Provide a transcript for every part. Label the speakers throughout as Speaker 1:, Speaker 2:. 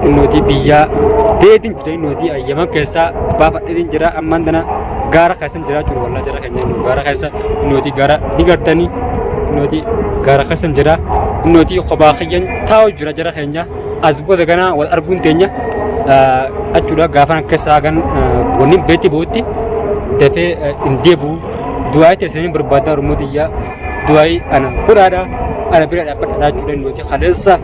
Speaker 1: nuti biyya beetin jira nuti ayyaman keessa baafadheetin jira amman tana gaara keessan jiraachuu wallaa jira keenya gaara keessa nuti gaara ni gartanii nuti gaara keessan jira nuti kophaa kiyyan taa'u jira keenya as booda ganaa wal arguun teenya achuudha gaafa keessa kan wanni beetti bootti dafee hin deebi'u du'aa teessanii barbaadaa Oromootiyaa du'aa ana kudhaadha ana bira dhaabbadhaa jechuudha nuti kaleessa.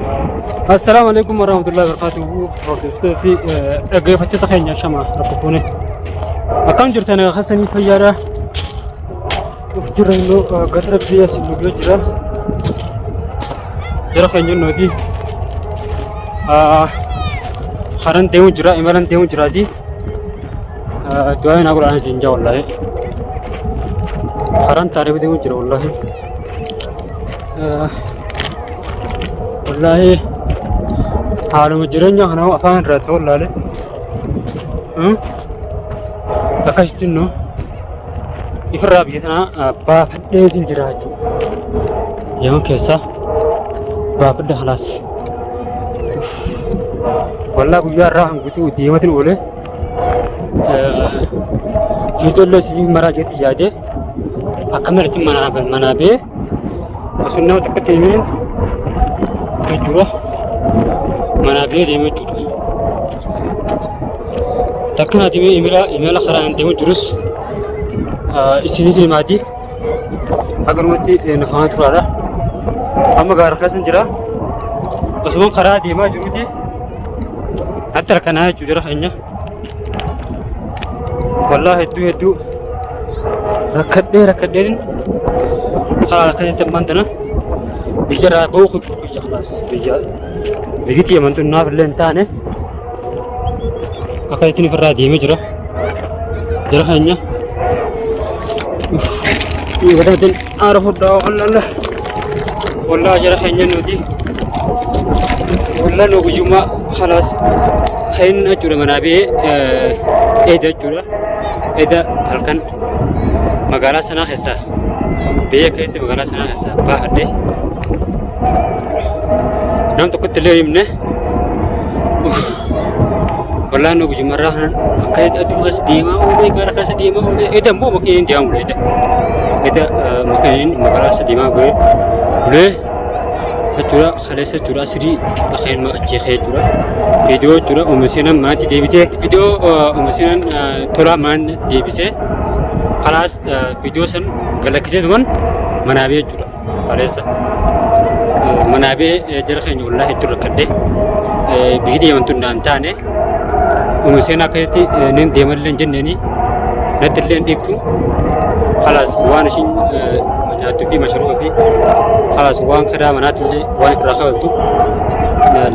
Speaker 1: Assalamu alaikum warahmatullahi wabarakatuh. Hordoftoota fi dhaggeeffattoota keenya shama rakkoone akkam jirtan hassanii fayyaadha. Uf jira immoo gara biyya sinugee jira keenya nuti haran deemu jira imalan deemu jiraati. Du'aa na quraan siin jaa wallahi haran taariif deemu jira wallahi wallahi haaluma jireenya kana afaan irraa ta'uu laale akkasitti nu ifirraa biyya tanaa baafadheetiin jiraachuu yeman keessa baafadhe halaas wallaa guyyaa irraa hanguutuu deematiin oole fiixollee isinii maraa jeetti yaade akkamittiin manaa bee osoo nama tokkotti himeen jechuudha manaa bee deemee jechuudha takkanaati imala karaan deemu jirus isiniif himaati akkanumatti nafamaa turaadha amma gaara keessan jira osoo karaa deemaa jiruuti natti harkanaa jechuu jira keenya wallaa hedduu rakkadheen karaa akkasitti ammaan tana biyya irraa ba'uu biyya khalaas biyyatti amantuu naaf illee hin taane akkasitti ifirraa deemee jira keenya wadaatiin aara fudhaa wallaa jira keenya nuti wallaa nu guyyummaa khalaas khayin jechuudha manaa bee eeda jechuudha eeda halkan magaalaa sanaa keessaa biyya keessatti magaalaa sanaa keessaa baafadhe nam tokkotti illee himne wallaa nu guyyummarraa kanan akkasitti adduma as deemaa oolee gaara keessa deemaa oolee eeda immoo makiiniin deemaa bule eeda makiiniin magaalaa keessa deemaa bule jechuudha kaleessa jechuudha asirii akheen ajjeekee jechuudha viidiyoo jechuudha uumisiinan maatti deebitee viidiyoo uumisiinan tolaa maan deebisee khalaas viidiyoo san galakkisee tuman manaabee jechuudha kaleessa manaabee jara keenya wallaa hedduu rakkadhee biyyi deemantu hin taane uumisiin akkasitti nin deemallee hin jenneeni natti illee hin dhiibtu khalaas waan ishiin nyaattuu fi mashruufa fi khalaas waan kadaa manaatti illee waan irraa qabattu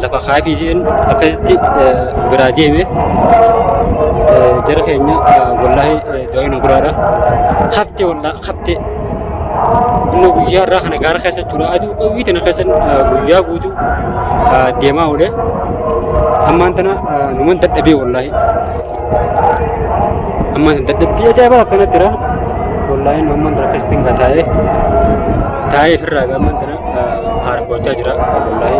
Speaker 1: lafa kaafii jeen akkasitti biraa deeme jara keenya wallaahi du'aa guraadha haftee wallaa haftee inni guyyaa irraa kana gaara keessa jechuudha aduu qawwii tana keessa guyyaa guutuu deemaa oole ammaan tana numan dadhabee wallaahi ammaan tana dadhabbii ajaa'ibaa akkanatti jira wallaahi numan tana keessatti hin taa'ee firraa ammaan tana haarfachaa jira wallaahi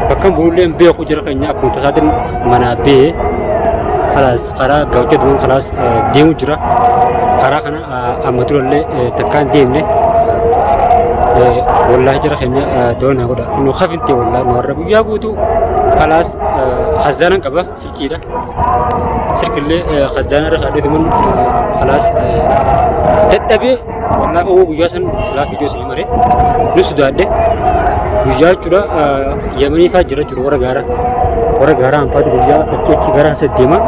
Speaker 1: bakka buulleen beeku jira keenya akkuma tasaatiin manaa bee khalaas karaa gawjaa duun khalaas deemu jira karaa kana amma turallee takkaan deemne wallaahi jira keenya doona godha nu khafinte wallaahi nu warra guyyaa guutuu khalaas khazaanan qaba silkiidha silkillee khazaana irra kadhee duman khalaas dadhabee wallaahi oo guyyaa san silaa viidiyoo isin mare nu sudaadhe guyyaa jechuudha yamanii faa jira jechuudha warra gaaraa hanfaatu guyyaa achi gara isa deema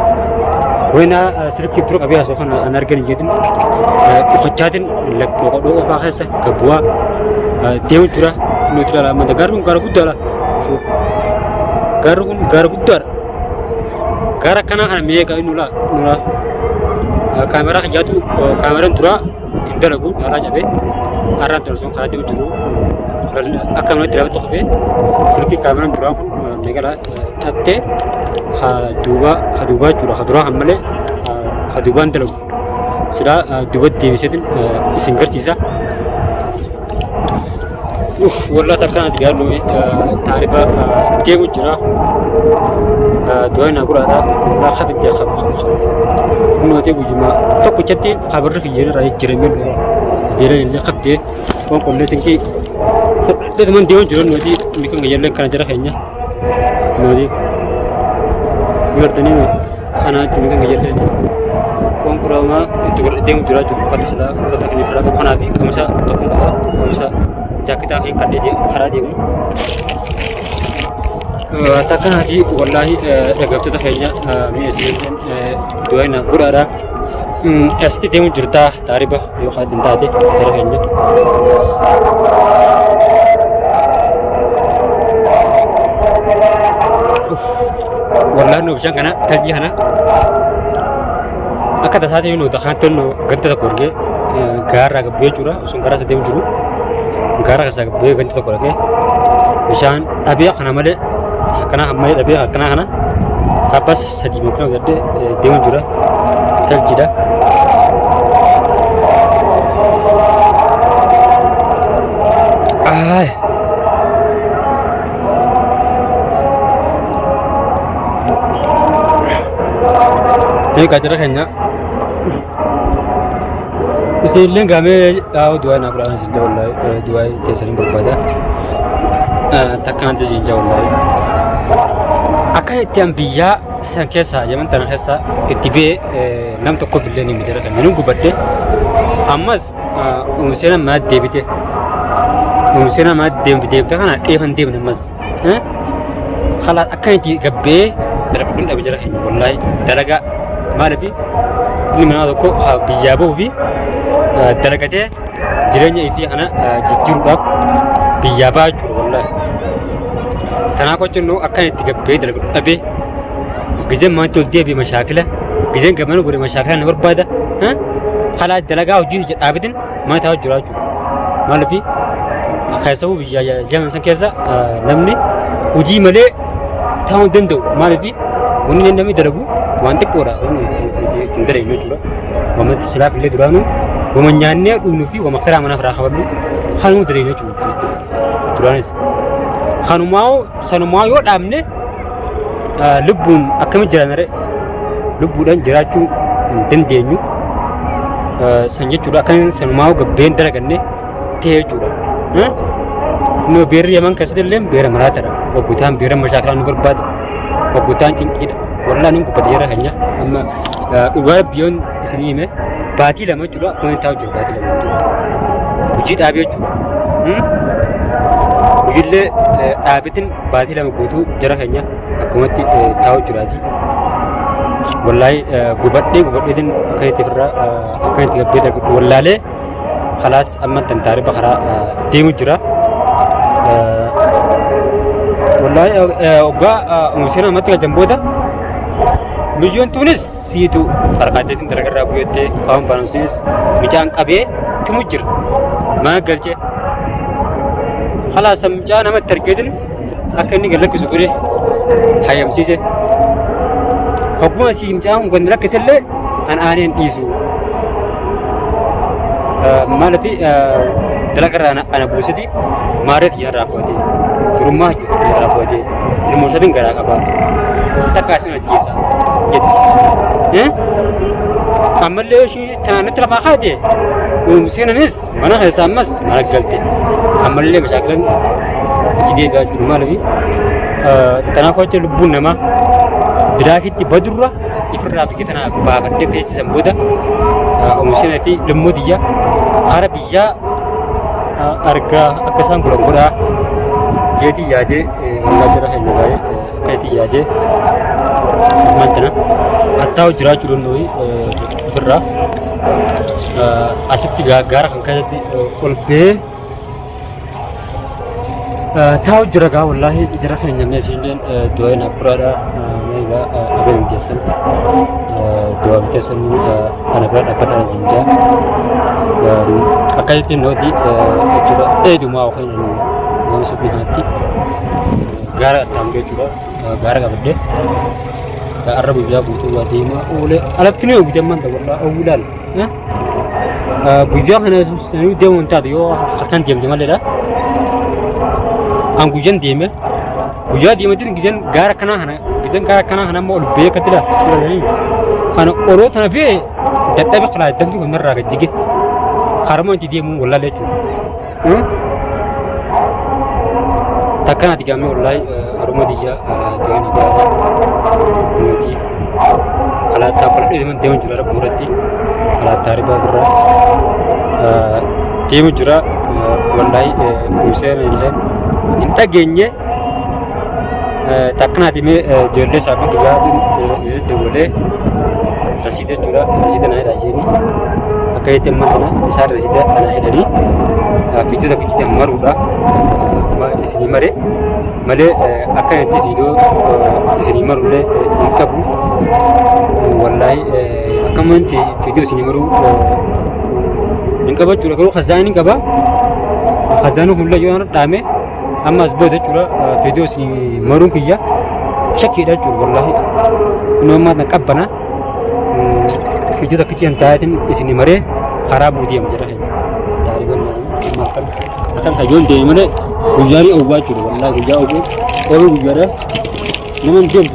Speaker 1: wayna silkii turu qabee asoo kana an argan jedhin dhufachaatiin dhooqa faa keessa gabbu'aa deemu jira nuti dhala amma gaarri kun gaara guddaadha gaarri kun gaara guddaadha gaara kanaa kana meeqa nula kaameraa kiyyaatu kaameraan duraa hin dalagu dhalaa cabee har'aan dalarsuun karaa deemu jiru akka manatti lafa tokkofee silkii kaameraan duraa kun meeqadha cabtee haduubaa jechuudha haduraa kan malee haduubaan dalagu sila dubatti deebiseetiin isin garsiisa والله تكانت قالوا تعرف deemu jira du'ayna guraadha irraa qabidee qabu nuti gujuma tokko jetti qabarri fiyyee irraa jirame deelan illee qabdee qonqollee sinqii deeman deemu jira nuti mikan gajallee kana jira keenya nuti gartanii kana mikan gajallee konkurama itu deemu jira jiru uffata silaa uffata kan irraa qabu kanaa fi kamisa tokko qaba kamisa jaakitaa kan kadhee karaa deemu takkan hati wallahi dhagabtoota keenya mi'eessine du'ayna guraadha asitti deemu jirta taariba yookaan ittiin taate gara keenya wallahi nu bishaan kana taljii kana akka tasaa ta'e nu takaan tolnu ganta tokko argee gaarraa gabbee jira osoo garaa isa deemu jiru gaarraa isaa gabbee ganta tokko argee bishaan dhabee kana malee kana hamma dhabee kana abbas sadii mukna gadde deemu jira taljida ay ini kajara kenya isilin game au dua nak pulang sini wallahi dua tesarin berbeda takkan ada jinjau wallahi akan tiang biya sangkesa zaman tanah kesa ketibe nam toko bilen ni mujara kan menunggu badde amas umusena mad debite umusena mad debite kan evan debite mas khalas akan ti gabbe darabun da mujara kan wallahi daraga malabi ini mana toko biya bo bi daragate jirenya ifi ana jijjirudaf biya baju wallahi tanaa qochinu akan itti gabbee dalagu dhabe gizeen maanti ol deebi mashaakila gizeen gamana gure mashaakila na barbaada khalaa dalagaa hojii jedhaabitin maataa jiraachuu maalafi keessawuu biyya jaman san keessa namni hojii malee ta'uu danda'u maalafi wanni namni dalagu waan xiqqoodha ittiin dalagnu jechuudha wama silaaf illee duraanu wama nyaannee dhuunuu fi wama karaa manaa firaa qabannu kanuu dalagnu jechuudha duraanis sanumaa yoo dhaabne lubbuun akkami jiranare lubbuudhaan jiraachuu hin dandeenyu san jechuudha akkan sanumaa gabbeen dalaganne ta'e jechuudha nu beerri yaman keessatti illee beera maraatadha wagguutaan beera mashaakilaa nu barbaada wagguutaan cinqiidha wallahi nin kubbadee jira keenya amma dhugaa biyyoon isinii hime baatii lama jechuudha akkuma taa'u jiru baatii lama hojii dhaabee jechuudha Ujillee dhaabitin baatii lama guutuu jara keenya akkumatti taa'u jiraati. Wallahi gubadheetiin akka itti firraa akka itti gabbee dargudhu wallaalee halaas amma tantaaree bakaraa deemu jira. Wallahi oggaa uumseen ammatti galchan booda biyyoon tunis siitu farqaateetiin dalagarraa bu'eettee waan baansuunis mijaan qabee timu jira maa galchee. خلاص مجانا ما تركيدن أكني قال لك سكوري حيام سيسه حكومة سي مجاهم قلنا لك سلة أنا آنين إيزو ما لبي تلاقي أنا بوسدي مارت يا رافوتي rumah ya rapote ilmu sadin gara apa takasna jisa jadi amalle shi tanat la khade ومسينانس mana hesamas mana galte amalle mashakilan jide ga jurmalabi tanafache lubun nama bidafitti badurra ifra fikitana baabade keesti samboda ومسينati lumodiya arabiya arga akasan gurangura jadi yade ngajara hendaye keesti yade mantana atau jira jurunoi ifra asitti gaara kan keessatti ol bee taa'u jira gaa wallahi jira keenya meesiileen du'een akkuraadha meegaa agareen keessan du'a biteessan ana bira dhaabbataa jinjaa akkasitti nooti jechuudha dheedumaa ofeen nama subbihaatti gaara attaambee jechuudha gaara qabadde arra guyyaa guutuu waa deemaa oolee alatti ni oogite manta wallaa oogulaal guyyaa kana sanuu deemuun taatu yoo harkaan deemte maleedha an guyyaan deeme ويا دي مدين جزن غار كنا هنا جزن غار كنا هنا مول بيه كتلا خانو أوروت هنا بيه دتابع خلا دمبي ونرى رجيجي خارمون تدي مو ولا ليشو takkan hati kami ulai rumah dia dengan itu ada nanti kalau tak perlu dengan dia menjual berarti kalau tarik berapa dia menjual ulai usaha ini inta genye takkan hati me jual sahaja juga itu boleh rasidah jual rasidah naik rasidah ini akai teman teman besar rasidah naik dari video tak kita marulah isini mare male akan itu video isini maru le kabu wallahi akan nanti video isini maru inkaba cura kalau khazani kaba khazanu hulla yo dame amma asbada cura video isini maru kiya shaki da cura wallahi no ma na kabana video tak kita antatin isini mare kharabu diam jara tariban makan akan kajon de mane gujari awwa cura wallahi gujau bu और गुजारा नमन जोम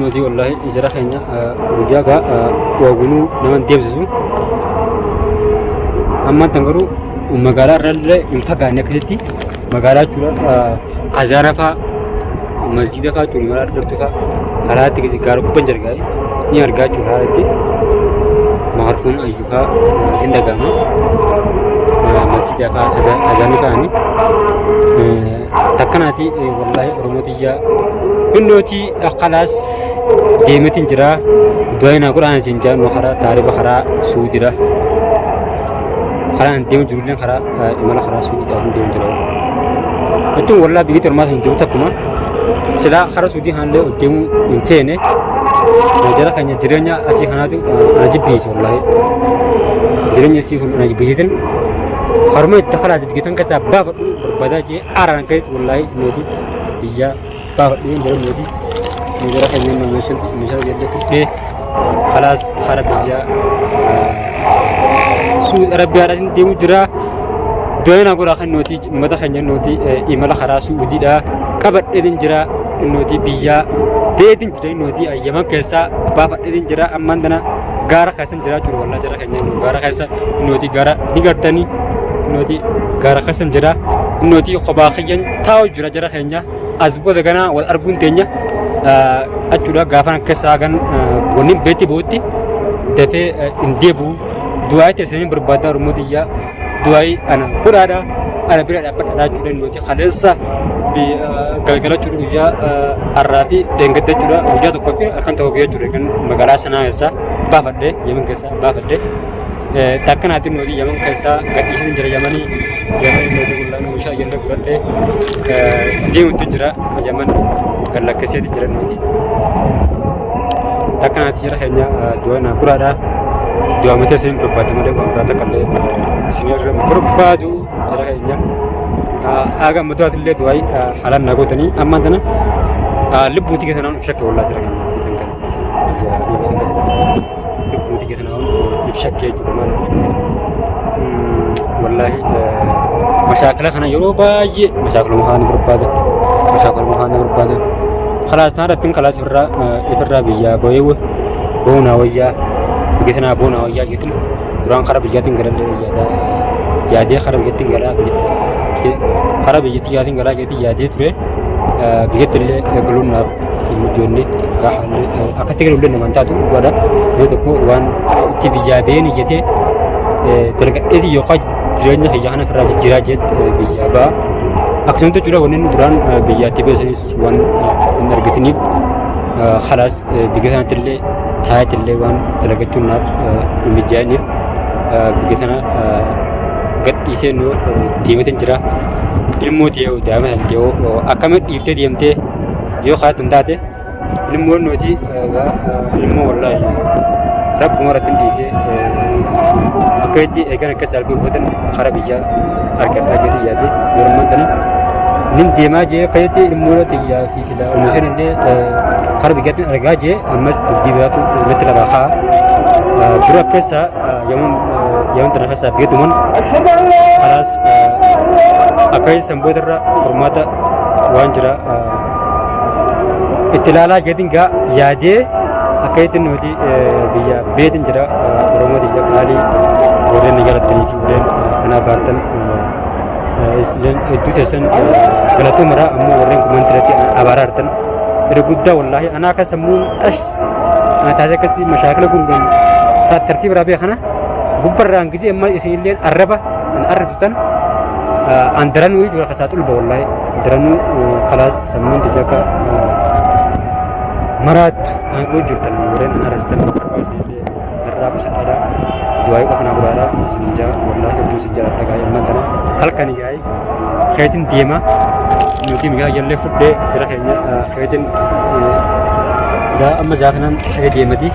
Speaker 1: नदी wallahi ijara kayaknya gujaga wagunu nyaman tiap susu amma tanggaru magara ralle impaga nekati magara cura azara fa masjid fa cura marar dokter fa halati ke garu penjar gai ni harga cura halati maharfun ayyuka inda gama masjid fa azan fa ni takkanati wallahi rumutiya innoti khalas demetin jira doyna qur'an sinja no khara tarikh khara suudira khara dem jurulin khara imala khara suudi da dem jira itu wallahi bigi termas dem takuma sila khara suudi hanle dem intene jara kanya jiranya asi hanatu ajibis wallahi jiranya si hun ajibisin kharma ittakhara bigitan ka sabab berbadaji aran kait wallahi nodi iya bah ini dalam nodi negara kanya misal jadi ke خلاص خرب dia su arabia ran demu jira doyna gura kan noti mata khanya noti imala kharasu udida kabat edin jira noti biya bedin jira noti ayyama kesa baba edin jira amandana gara kasan jira churu walla jira khanya gara kasa noti gara digartani noti gara kasan jira noti khabakhiyan taw jira jira khanya azbo dagana wal argun tenya achura gafan kesa gan woni beti boti defe indebu duai tersini berbada rumutiya duai ana kurada ana bila dapat ada curan noti khalasa bi galgala curu uja arafi dengete cura uja to kofi akan tahu dia cura kan magala sana esa bafade yemen kesa bafade takkan hati noti yemen kesa gadisi jara yamani yemen noti ulang usha yenda kurate dia untuk jara yemen kala kese jara noti takkan hati jara hanya dua na kurada dua mata sen berbatu made bangsa takalle senior berbatu jara hanya agak mudah dilihat dua halan nago tani amma tana libu tiga sana shak wala jara kita kan ya bisa kasih libu tiga sana shak ke cuma wallahi مشاكل خنا يوروبا يجي مشاكل مهان بربادة خلاص نارا تين خلاص فرا بيا بويو بونا ويا بيتنا بونا ويا جتل دران خراب جاتين غلا يا دي خراب جاتين غلا خراب جاتين غلا يا دي تري بيتل غلونا مجوني كحل اكتير ولنا منتاتو ودا يدكو وان تي بيا بين يتي تلقى ادي يقاج jiranya hijana feraj jirajet biyaba aksyon tu cura wanin duran biya tibe senis wan energetini khalas bigesan tille thaya tille wan talaga chunna imijani bigesana gad ise no timetin jira ilmu tiyo dama tiyo akamet ifte diamte yo khat ndate ilmu no ji ga ilmu wallahi رب مرتين ديسي أكيد أكان كسر بيوتن خرابيجا أركب أجدي يادي يرمندنا نين ديما جي كيتي المولة يا في سلا المسير اللي خرابيجاتن أرجع جي أمس تبديلات مثل راخا برا كسا يوم يوم تنافس بيدمن خلاص أكيد سنبود الرا فرماتا وانجرا اتلالا جدين جا يادي أكيد إنه دي بيا بيدن جرا روما دي جا كالي ورين نجارة تنيكي ورين أنا بارتن إسلام دوتسن غلطو مرا أمو ورين كمان تلاتي أبارارتن رجودا والله أنا كسمون أش أنا تعرف مشاكلكم ترتيب رابع خنا قبر رانجي أما يسيلين الربا أن أربطن أندرنو يجوا خساتول والله أندرنو خلاص سمون تجاكا مرات أقول جرتن ورين أنا رجتن وسيلين دراب سكرا دواي كفنا برارا سنجا والله يبدو سجارة تجاي مالنا هل كان جاي خيتين ديما نوتي مجا يلي فدي ترى خيتين دا أما زاكنا خيت ديما دي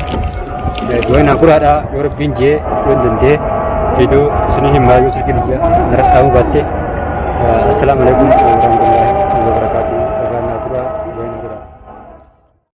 Speaker 1: دواي نقول هذا يورب بينجي وندنده فيديو سنهم ما يوصل كذا نرى أبو باتة السلام عليكم